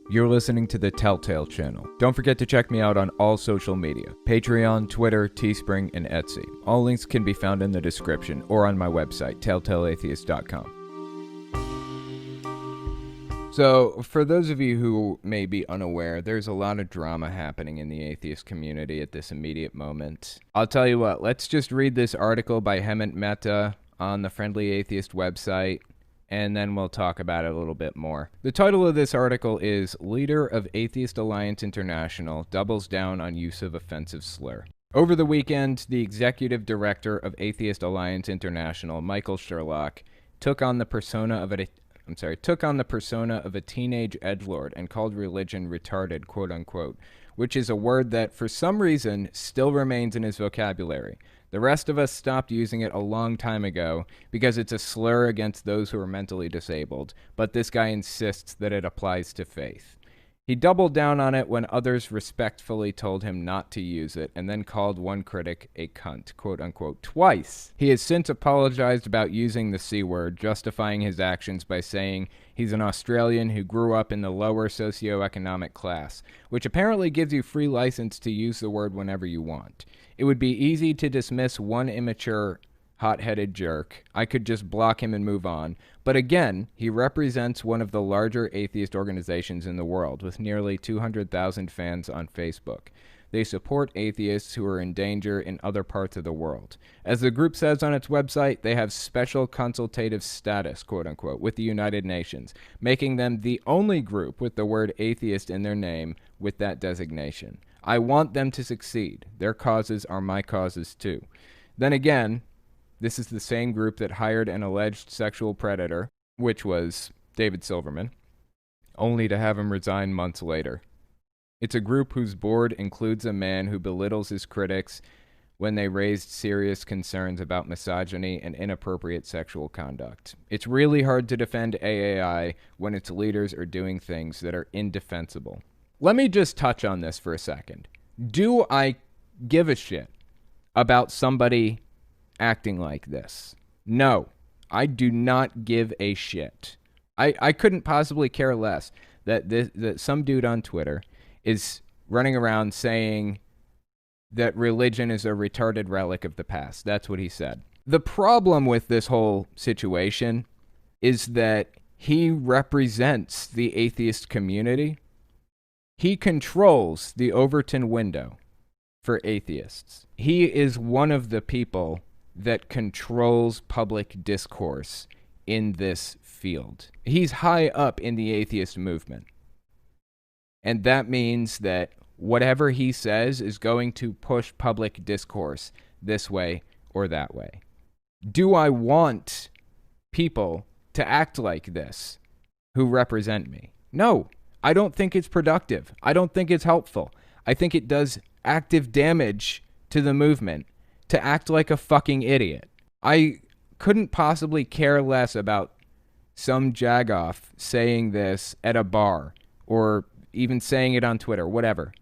You're listening to the Telltale channel. Don't forget to check me out on all social media: Patreon, Twitter, Teespring, and Etsy. All links can be found in the description or on my website, telltaleatheist.com. So, for those of you who may be unaware, there's a lot of drama happening in the atheist community at this immediate moment. I'll tell you what, let's just read this article by Hemant Mehta on the Friendly Atheist website, and then we'll talk about it a little bit more. The title of this article is "Leader of Atheist Alliance International Doubles Down on Use of Offensive Slur." Over the weekend, the executive director of Atheist Alliance International, Michael Sherlock, took on the persona of a teenage edgelord and called religion retarded, quote unquote, which is a word that for some reason still remains in his vocabulary. The rest of us stopped using it a long time ago because it's a slur against those who are mentally disabled, but this guy insists that it applies to faith. He doubled down on it when others respectfully told him not to use it, and then called one critic a cunt, quote unquote, twice. He has since apologized about using the C word, justifying his actions by saying he's an Australian who grew up in the lower socioeconomic class, which apparently gives you free license to use the word whenever you want. It would be easy to dismiss one immature, hot-headed jerk. I could just block him and move on. But again, he represents one of the larger atheist organizations in the world, with nearly 200,000 fans on Facebook. They support atheists who are in danger in other parts of the world. As the group says on its website, they have special consultative status, quote-unquote, with the United Nations, making them the only group with the word atheist in their name with that designation. I want them to succeed. Their causes are my causes too. Then again, this is the same group that hired an alleged sexual predator, which was David Silverman, only to have him resign months later. It's a group whose board includes a man who belittles his critics when they raised serious concerns about misogyny and inappropriate sexual conduct. It's really hard to defend AAI when its leaders are doing things that are indefensible. Let me just touch on this for a second. Do I give a shit about somebody acting like this? No, I do not give a shit. I couldn't possibly care less that some dude on Twitter is running around saying that religion is a retarded relic of the past. That's what he said. The problem with this whole situation is that he represents the atheist community. He controls the Overton window for atheists. He is one of the people that controls public discourse in this field. He's high up in the atheist movement. And that means that whatever he says is going to push public discourse this way or that way. Do I want people to act like this who represent me? No, I don't think it's productive. I don't think it's helpful. I think it does active damage to the movement to act like a fucking idiot. I couldn't possibly care less about some jagoff saying this at a bar or even saying it on Twitter, whatever.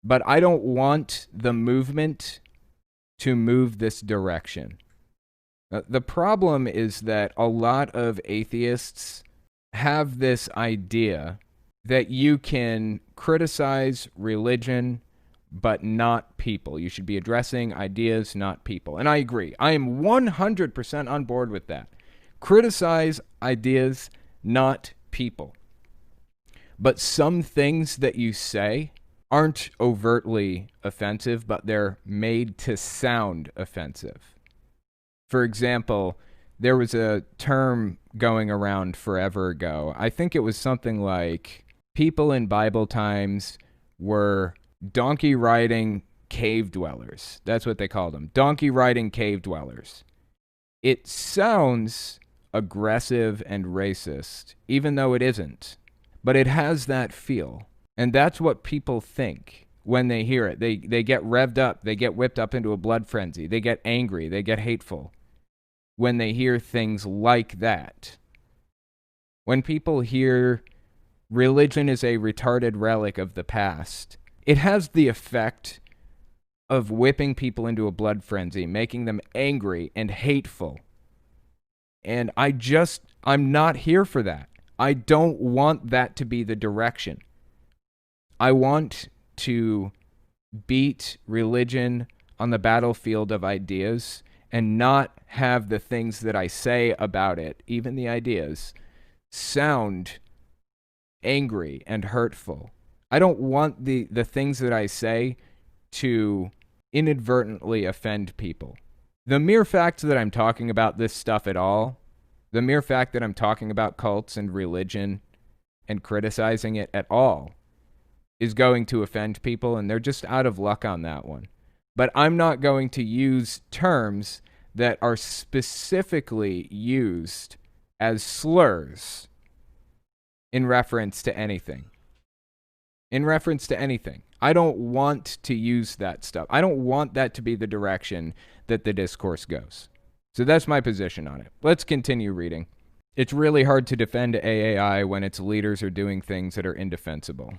But I don't want the movement to move this direction. The problem is that a lot of atheists have this idea that you can criticize religion but not people. You should be addressing ideas, not people. And I agree. I am 100% on board with that. Criticize ideas, not people. But some things that you say aren't overtly offensive, but they're made to sound offensive. For example, there was a term going around forever ago. I think it was something like people in Bible times were donkey riding cave dwellers. That's what they called them. Donkey riding cave dwellers. It sounds aggressive and racist, even though it isn't. But it has that feel. And that's what people think when they hear it. They get revved up. They get whipped up into a blood frenzy. They get angry. They get hateful when they hear things like that. When people hear religion is a retarded relic of the past, it has the effect of whipping people into a blood frenzy, making them angry and hateful. And I'm not here for that. I don't want that to be the direction. I want to beat religion on the battlefield of ideas and not have the things that I say about it, even the ideas, sound angry and hurtful. I don't want the things that I say to inadvertently offend people. The mere fact that I'm talking about this stuff at all, the mere fact that I'm talking about cults and religion and criticizing it at all, is going to offend people, and they're just out of luck on that one. But I'm not going to use terms that are specifically used as slurs in reference to anything. In reference to anything. I don't want to use that stuff. I don't want that to be the direction that the discourse goes. So that's my position on it. Let's continue reading. It's really hard to defend AAI when its leaders are doing things that are indefensible.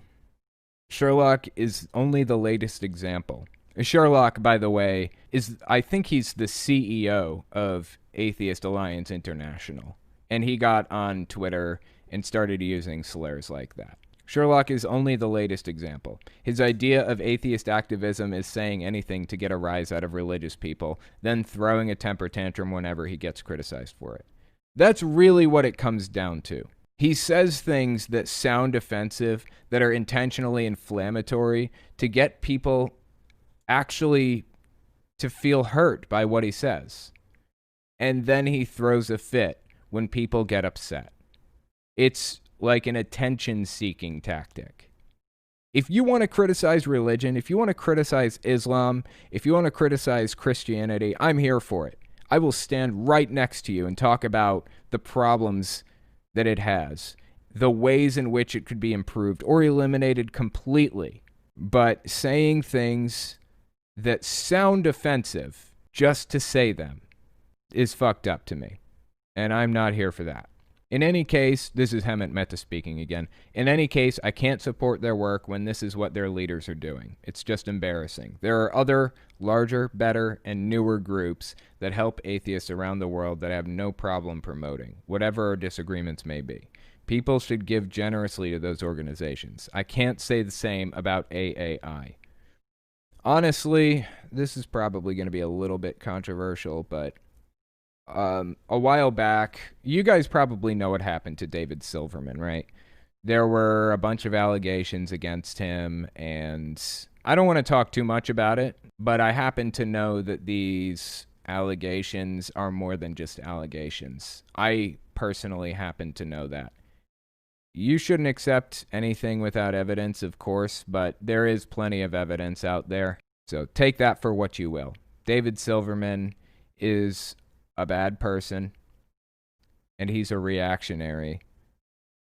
Sherlock is only the latest example. Sherlock, by the way, I think he's the CEO of Atheist Alliance International. And he got on Twitter and started using slurs like that. Sherlock is only the latest example. His idea of atheist activism is saying anything to get a rise out of religious people, then throwing a temper tantrum whenever he gets criticized for it. That's really what it comes down to. He says things that sound offensive, that are intentionally inflammatory, to get people actually to feel hurt by what he says. And then he throws a fit when people get upset. It's like an attention-seeking tactic. If you want to criticize religion, if you want to criticize Islam, if you want to criticize Christianity, I'm here for it. I will stand right next to you and talk about the problems that it has, the ways in which it could be improved or eliminated completely. But saying things that sound offensive just to say them is fucked up to me. And I'm not here for that. In any case, this is Hemant Mehta speaking again. In any case, I can't support their work when this is what their leaders are doing. It's just embarrassing. There are other larger, better, and newer groups that help atheists around the world that I have no problem promoting, whatever our disagreements may be. People should give generously to those organizations. I can't say the same about AAI. Honestly, this is probably going to be a little bit controversial, but a while back, you guys probably know what happened to David Silverman, right? There were a bunch of allegations against him, and I don't want to talk too much about it, but I happen to know that these allegations are more than just allegations. I personally happen to know that. You shouldn't accept anything without evidence, of course, but there is plenty of evidence out there. So take that for what you will. David Silverman is a bad person, and he's a reactionary,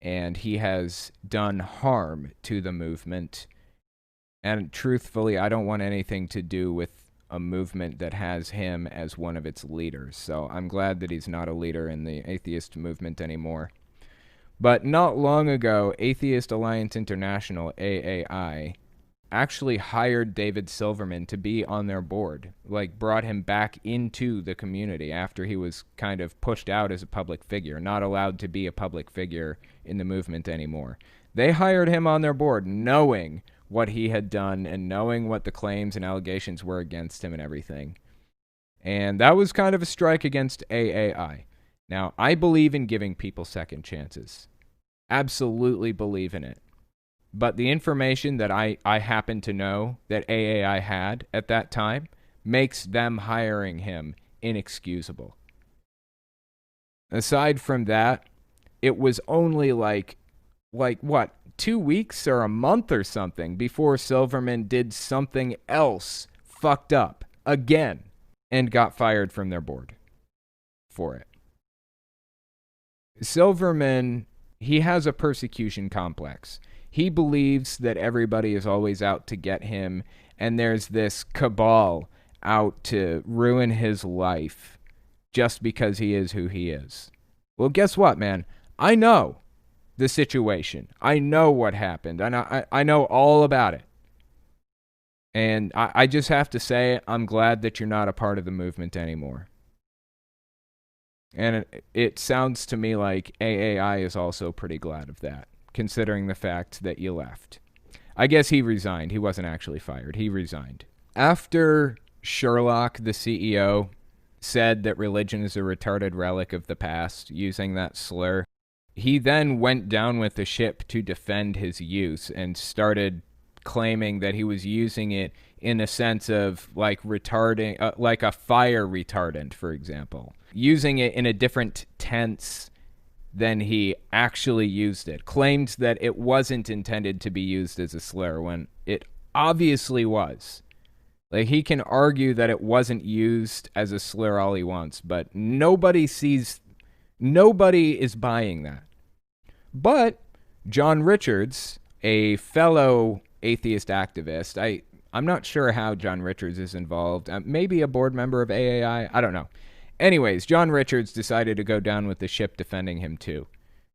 and he has done harm to the movement. And truthfully, I don't want anything to do with a movement that has him as one of its leaders. So I'm glad that he's not a leader in the atheist movement anymore. But not long ago, Atheist Alliance International, AAI, actually hired David Silverman to be on their board, like brought him back into the community after he was kind of pushed out as a public figure, not allowed to be a public figure in the movement anymore. They hired him on their board knowing what he had done and knowing what the claims and allegations were against him and everything. And that was kind of a strike against AAI. Now, I believe in giving people second chances. Absolutely believe in it. But the information that I happen to know that AAI had at that time makes them hiring him inexcusable. Aside from that, it was only like what, 2 weeks or a month or something before Silverman did something else fucked up again and got fired from their board for it. Silverman, he has a persecution complex. He believes that everybody is always out to get him, and there's this cabal out to ruin his life just because he is who he is. Well, guess what, man? I know the situation. I know what happened. I know all about it. And I just have to say, I'm glad that you're not a part of the movement anymore. And it sounds to me like AAI is also pretty glad of that, considering the fact that you left. I guess he resigned. He wasn't actually fired. He resigned. After Sherlock, the CEO, said that religion is a retarded relic of the past, using that slur, he then went down with the ship to defend his use and started claiming that he was using it in a sense of like retarding, like a fire retardant, for example, using it in a different tense than he actually used it. Claimed that it wasn't intended to be used as a slur when it obviously was. Like, he can argue that it wasn't used as a slur all he wants, but nobody is buying that. But John Richards, a fellow atheist activist, I'm not sure how John Richards is involved. Maybe a board member of AAI. I don't know. Anyways, John Richards decided to go down with the ship defending him too.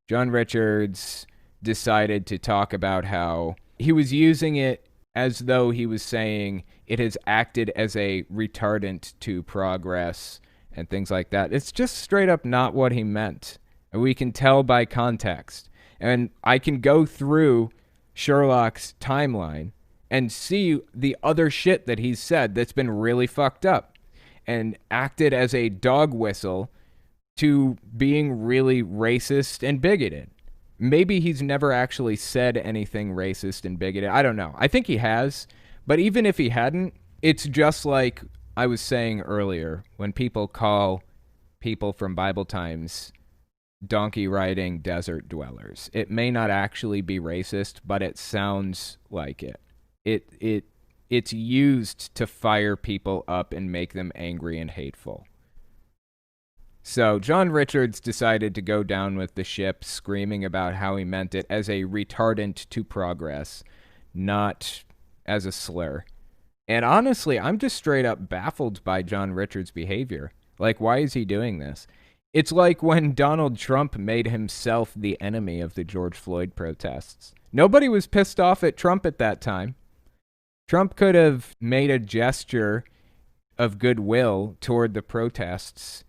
John Richards decided to talk about how he was using it as though he was saying it has acted as a retardant to progress and things like that. It's just straight up not what he meant. And we can tell by context. And I can go through Sherlock's timeline and see the other shit that he's said that's been really fucked up and acted as a dog whistle to being really racist and bigoted. Maybe he's never actually said anything racist and bigoted. I don't know. I think he has. But even if he hadn't, it's just like I was saying earlier, when people call people from Bible times donkey riding desert dwellers. It may not actually be racist, but it sounds like it. It's used to fire people up and make them angry and hateful. So John Richards decided to go down with the ship, screaming about how he meant it as a retardant to progress, not as a slur. And honestly, I'm just straight up baffled by John Richards' behavior. Like, why is he doing this? It's like when Donald Trump made himself the enemy of the George Floyd protests. Nobody was pissed off at Trump at that time. Trump could have made a gesture of goodwill toward the protests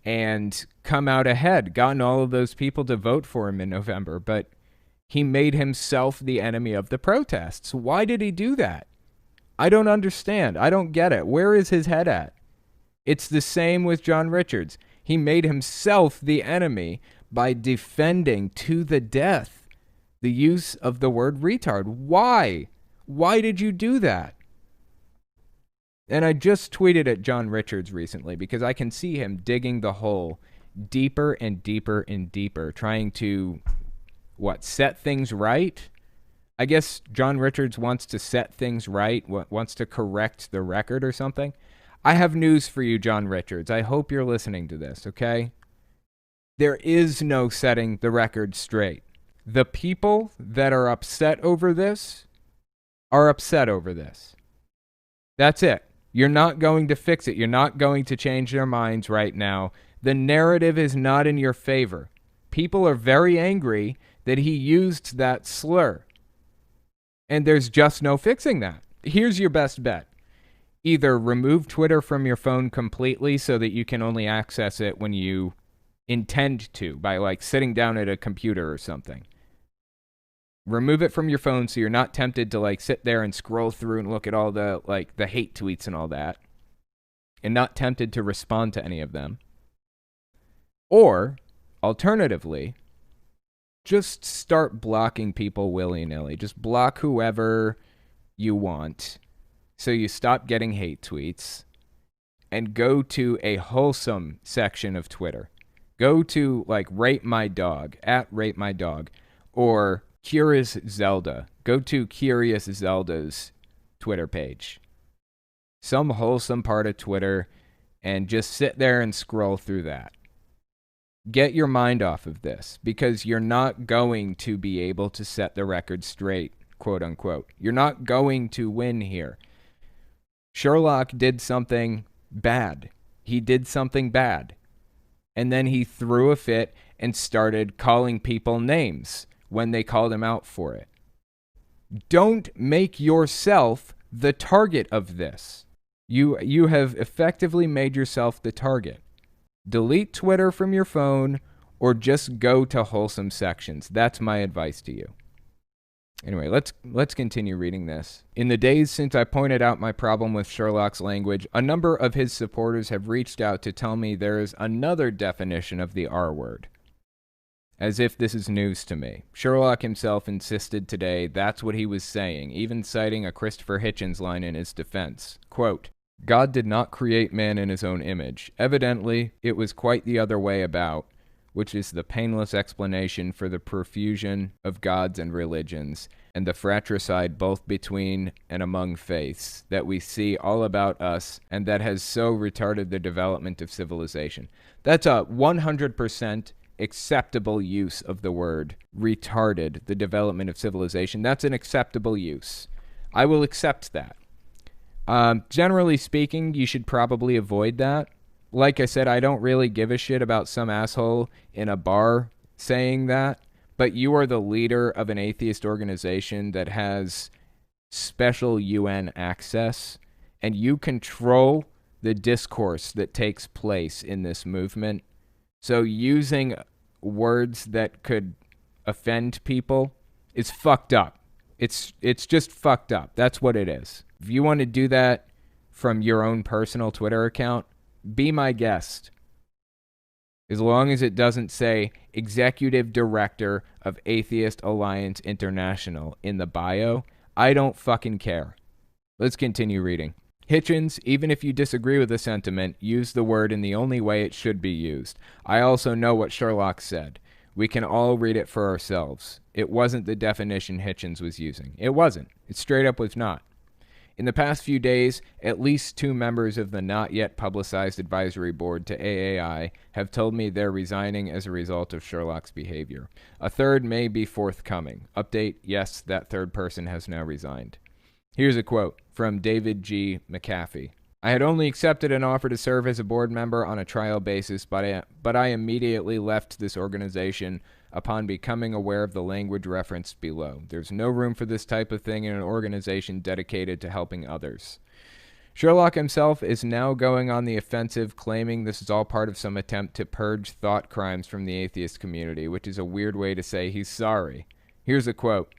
and come out ahead, gotten all of those people to vote for him in November, but he made himself the enemy of the protests. Why did he do that? I don't understand. I don't get it. Where is his head at? It's the same with John Richards. He made himself the enemy by defending to the death the use of the word retard. Why? Why did you do that? And I just tweeted at John Richards recently because I can see him digging the hole deeper and deeper and deeper, trying to, set things right? I guess John Richards wants to set things right, wants to correct the record or something. I have news for you, John Richards. I hope you're listening to this, okay? There is no setting the record straight. The people that are upset over this are upset over this. That's it. You're not going to fix it. You're not going to change their minds right now. The narrative is not in your favor. People are very angry that he used that slur. And there's just no fixing that. Here's your best bet. Either remove Twitter from your phone completely so that you can only access it when you intend to, by sitting down at a computer or something. Remove it from your phone so you're not tempted to sit there and scroll through and look at all the the hate tweets and all that, and not tempted to respond to any of them. Or, alternatively, just start blocking people willy-nilly. Just block whoever you want so you stop getting hate tweets, and go to a wholesome section of Twitter. Go to Rate My Dog, @RateMyDog, or Curious Zelda. Go to Curious Zelda's Twitter page. Some wholesome part of Twitter, and just sit there and scroll through that. Get your mind off of this, because you're not going to be able to set the record straight, quote unquote. You're not going to win here. Sherlock did something bad. He did something bad. And then he threw a fit and started calling people names when they called him out for it. Don't make yourself the target of this. You have effectively made yourself the target. Delete Twitter from your phone or just go to wholesome sections. That's my advice to you. Anyway, let's continue reading this. In the days since I pointed out my problem with Sherlock's language, a number of his supporters have reached out to tell me there is another definition of the R word. As if this is news to me. Sherlock himself insisted today that's what he was saying, even citing a Christopher Hitchens line in his defense. Quote, God did not create man in his own image. Evidently, it was quite the other way about, which is the painless explanation for the profusion of gods and religions, and the fratricide both between and among faiths that we see all about us, and that has so retarded the development of civilization. That's a 100% acceptable use of the word retarded the development of civilization. That's an acceptable use. I will accept that. Generally speaking, you should probably avoid that. Like I said, I don't really give a shit about some asshole in a bar saying that, but you are the leader of an atheist organization that has special UN access, and you control the discourse that takes place in this movement. So using words that could offend people is fucked up. It's just fucked up. That's what it is. If you want to do that from your own personal Twitter account, be my guest. As long as it doesn't say Executive Director of Atheist Alliance International in the bio, I don't fucking care. Let's continue reading. Hitchens, even if you disagree with the sentiment, use the word in the only way it should be used. I also know what Sherlock said. We can all read it for ourselves. It wasn't the definition Hitchens was using. It wasn't. It straight up was not. In the past few days, at least 2 members of the not yet publicized advisory board to AAI have told me they're resigning as a result of Sherlock's behavior. A third may be forthcoming. Update, yes, that third person has now resigned. Here's a quote from David G. McAfee. I had only accepted an offer to serve as a board member on a trial basis, but I immediately left this organization upon becoming aware of the language referenced below. There's no room for this type of thing in an organization dedicated to helping others. Sherlock himself is now going on the offensive, claiming this is all part of some attempt to purge thought crimes from the atheist community, which is a weird way to say he's sorry. Here's a quote.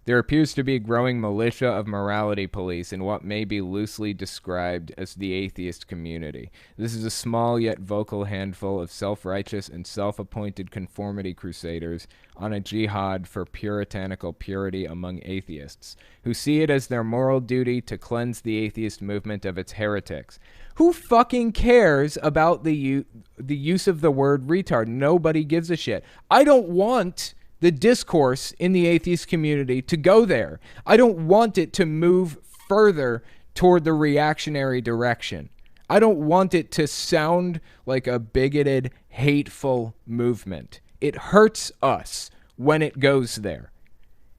There appears to be a growing militia of morality police in what may be loosely described as the atheist community. This is a small yet vocal handful of self-righteous and self-appointed conformity crusaders on a jihad for puritanical purity among atheists, who see it as their moral duty to cleanse the atheist movement of its heretics. Who fucking cares about the use of the word retard? Nobody gives a shit. I don't want the discourse in the atheist community to go there. I don't want it to move further toward the reactionary direction. I don't want it to sound like a bigoted, hateful movement. It hurts us when it goes there.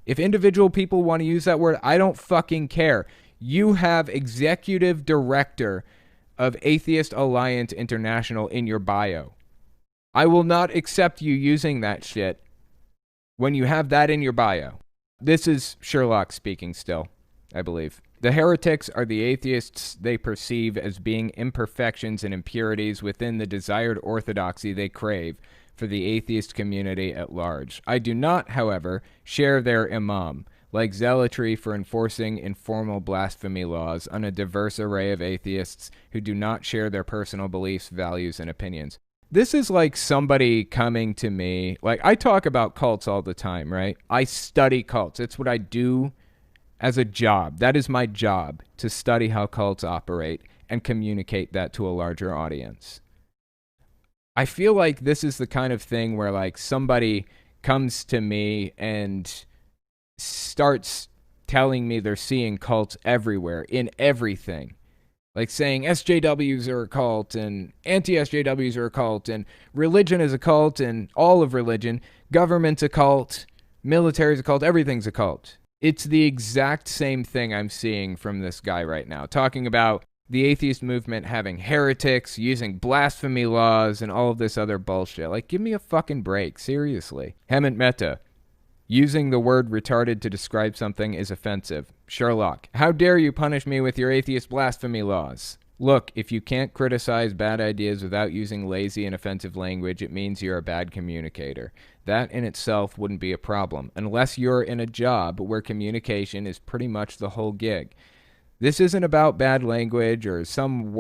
If individual people want to use that word, I don't fucking care. You have Executive Director of Atheist Alliance International in your bio. I will not accept you using that shit when you have that in your bio. This is Sherlock speaking still, I believe. The heretics are the atheists they perceive as being imperfections and impurities within the desired orthodoxy they crave for the atheist community at large. I do not, however, share their imam, like zealotry for enforcing informal blasphemy laws on a diverse array of atheists who do not share their personal beliefs, values, and opinions. This is like somebody coming to me, like I talk about cults all the time, right? I study cults. It's what I do as a job. That is my job, to study how cults operate and communicate that to a larger audience. I feel like this is the kind of thing where like somebody comes to me and starts telling me they're seeing cults everywhere, in everything. Like saying SJWs are a cult and anti-SJWs are a cult and religion is a cult and all of religion, government's a cult, military's a cult, everything's a cult. It's the exact same thing I'm seeing from this guy right now, talking about the atheist movement having heretics, using blasphemy laws, and all of this other bullshit. Like, give me a fucking break, seriously. Hemant Mehta. Using the word retarded to describe something is offensive. Sherlock. How dare you punish me with your atheist blasphemy laws? Look, if you can't criticize bad ideas without using lazy and offensive language, it means you're a bad communicator. That in itself wouldn't be a problem, unless you're in a job where communication is pretty much the whole gig. This isn't about bad language or some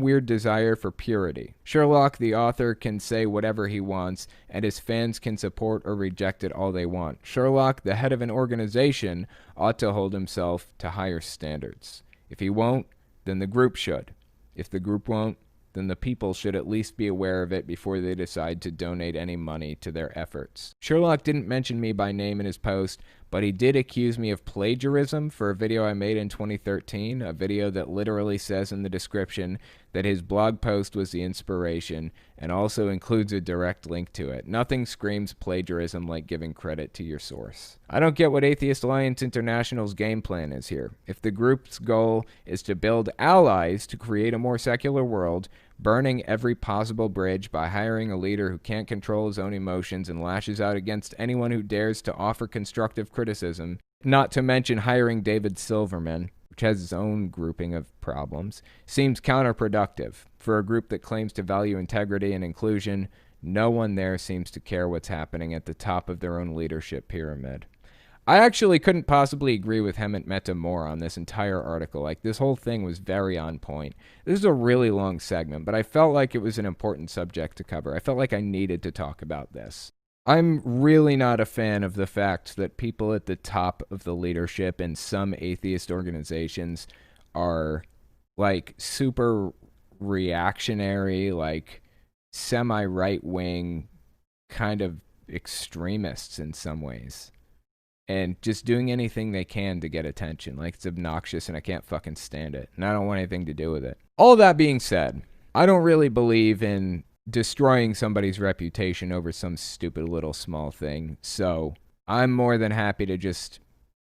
weird desire for purity. Sherlock, the author, can say whatever he wants, and his fans can support or reject it all they want. Sherlock, the head of an organization, ought to hold himself to higher standards. If he won't, then the group should. If the group won't, then the people should at least be aware of it before they decide to donate any money to their efforts. Sherlock didn't mention me by name in his post, but he did accuse me of plagiarism for a video I made in 2013, a video that literally says in the description that his blog post was the inspiration and also includes a direct link to it. Nothing screams plagiarism like giving credit to your source. I don't get what Atheist Alliance International's game plan is here. If the group's goal is to build allies to create a more secular world, burning every possible bridge by hiring a leader who can't control his own emotions and lashes out against anyone who dares to offer constructive criticism, not to mention hiring David Silverman, which has its own grouping of problems, seems counterproductive. For a group that claims to value integrity and inclusion, no one there seems to care what's happening at the top of their own leadership pyramid. I actually couldn't possibly agree with Hemant Mehta more on this entire article. Like, this whole thing was very on point. This is a really long segment, but I felt like it was an important subject to cover. I felt like I needed to talk about this. I'm really not a fan of the fact that people at the top of the leadership in some atheist organizations are, like, super reactionary, like, semi-right-wing kind of extremists in some ways. And just doing anything they can to get attention. Like, it's obnoxious and I can't fucking stand it. And I don't want anything to do with it. All that being said, I don't really believe in destroying somebody's reputation over some stupid little small thing. So I'm more than happy to just...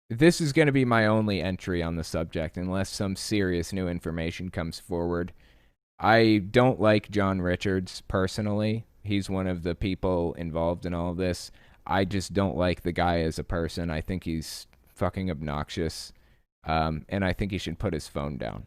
This is going to be my only entry on the subject unless some serious new information comes forward. I don't like John Richards personally. He's one of the people involved in all of this. I just don't like the guy as a person. I think he's fucking obnoxious. And I think he should put his phone down.